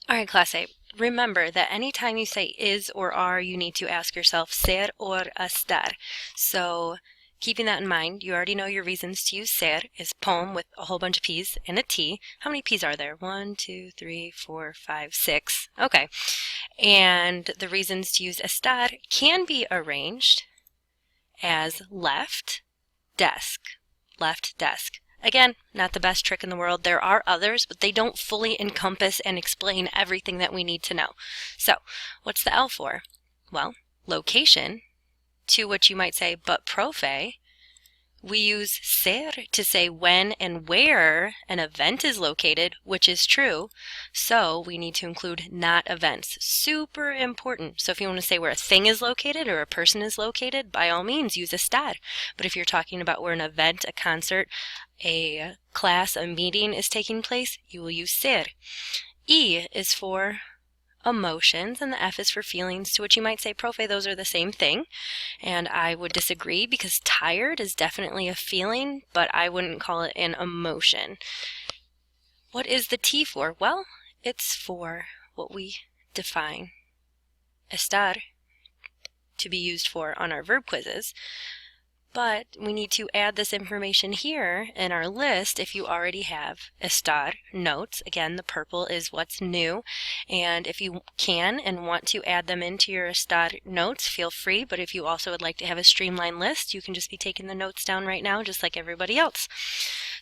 All right, Class A, remember that anytime you say is or are, you need to ask yourself ser or estar. So keeping that in mind, you already know your reasons to use ser is poem with a whole bunch of P's and a T. How many P's are there? 1, 2, 3, 4, 5, 6. Okay. And the reasons to use estar can be arranged as left, desk, left, desk. Again, not the best trick in the world. There are others, but they don't fully encompass and explain everything that we need to know. So, what's the L for? Well, location, to which you might say, but profe, we use ser to say when and where an event is located, which is true. So we need to include not events. Super important. So if you want to say where a thing is located or a person is located, by all means use estar. But if you're talking about where an event, a concert, a class, a meeting is taking place, you will use ser. E is for emotions, and the F is for feelings, to which you might say, profe, those are the same thing. And I would disagree because tired is definitely a feeling, but I wouldn't call it an emotion. What is the T for? Well, it's for what we define estar to be used for on our verb quizzes. But we need to add this information here in our list if you already have estar notes. Again, the purple is what's new. And if you can and want to add them into your estar notes, feel free. But if you also would like to have a streamlined list, you can just be taking the notes down right now, just like everybody else.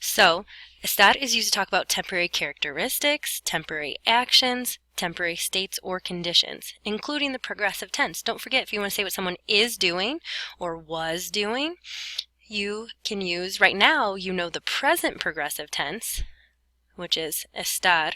So, estar is used to talk about temporary characteristics, temporary actions, temporary states or conditions, including the progressive tense. Don't forget, if you want to say what someone is doing or was doing, you can use, right now, you know the present progressive tense, which is estar,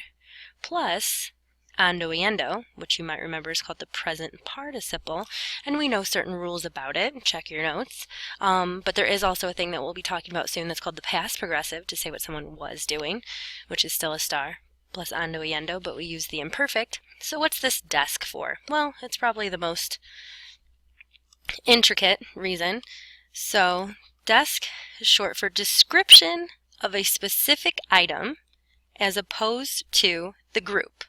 plus ando y endo, which you might remember is called the present participle, and we know certain rules about it. Check your notes. But there is also a thing that we'll be talking about soon that's called the past progressive to say what someone was doing, which is still estar plus ando y endo, but we use the imperfect. So what's this desk for? Well, it's probably the most intricate reason. So desk is short for description of a specific item as opposed to the group.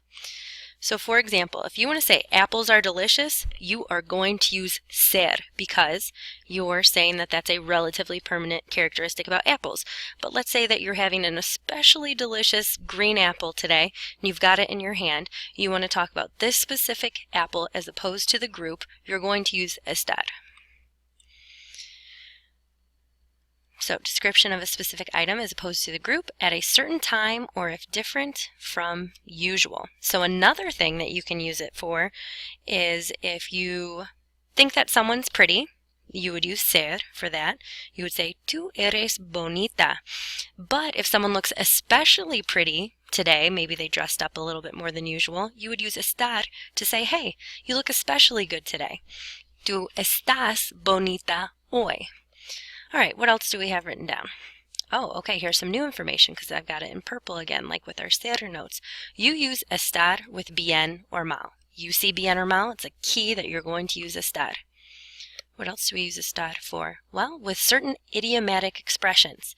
So for example, if you want to say apples are delicious, you are going to use ser because you're saying that that's a relatively permanent characteristic about apples. But let's say that you're having an especially delicious green apple today, and you've got it in your hand. You want to talk about this specific apple as opposed to the group. You're going to use estar. So, description of a specific item as opposed to the group at a certain time or if different from usual. So another thing that you can use it for is if you think that someone's pretty, you would use ser for that. You would say, tú eres bonita. But if someone looks especially pretty today, maybe they dressed up a little bit more than usual, you would use estar to say, hey, you look especially good today. Tú estás bonita hoy. All right, what else do we have written down? Oh, okay, here's some new information because I've got it in purple again, like with our ser notes. You use estar with bien or mal. You see bien or mal, it's a key that you're going to use estar. What else do we use estar for? Well, with certain idiomatic expressions.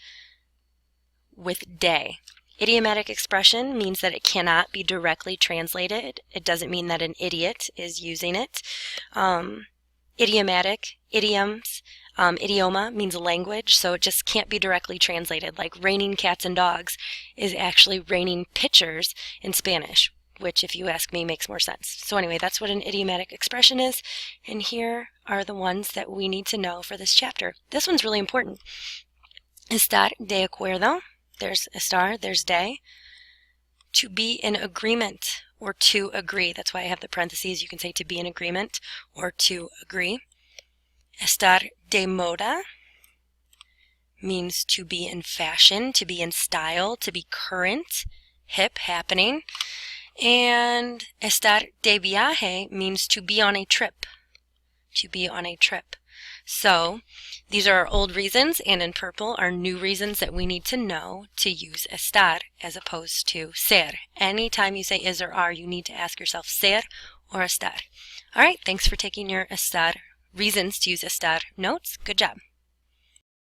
With de. Idiomatic expression means that it cannot be directly translated. It doesn't mean that an idiot is using it. Idiomatic, idioms, idioma means language, so it just can't be directly translated. Like raining cats and dogs is actually raining pitchers in Spanish, which, if you ask me, makes more sense. So anyway, that's what an idiomatic expression is, and here are the ones that we need to know for this chapter. This one's really important. Estar de acuerdo. There's estar, there's de. To be in agreement or to agree. That's why I have the parentheses. You can say to be in agreement or to agree. Estar de moda means to be in fashion, to be in style, to be current, hip, happening. And estar de viaje means to be on a trip. To be on a trip. So these are our old reasons, and in purple are new reasons that we need to know to use estar as opposed to ser. Anytime you say is or are, you need to ask yourself ser or estar. All right, thanks for taking your estar reasons to use estar notes. Good job.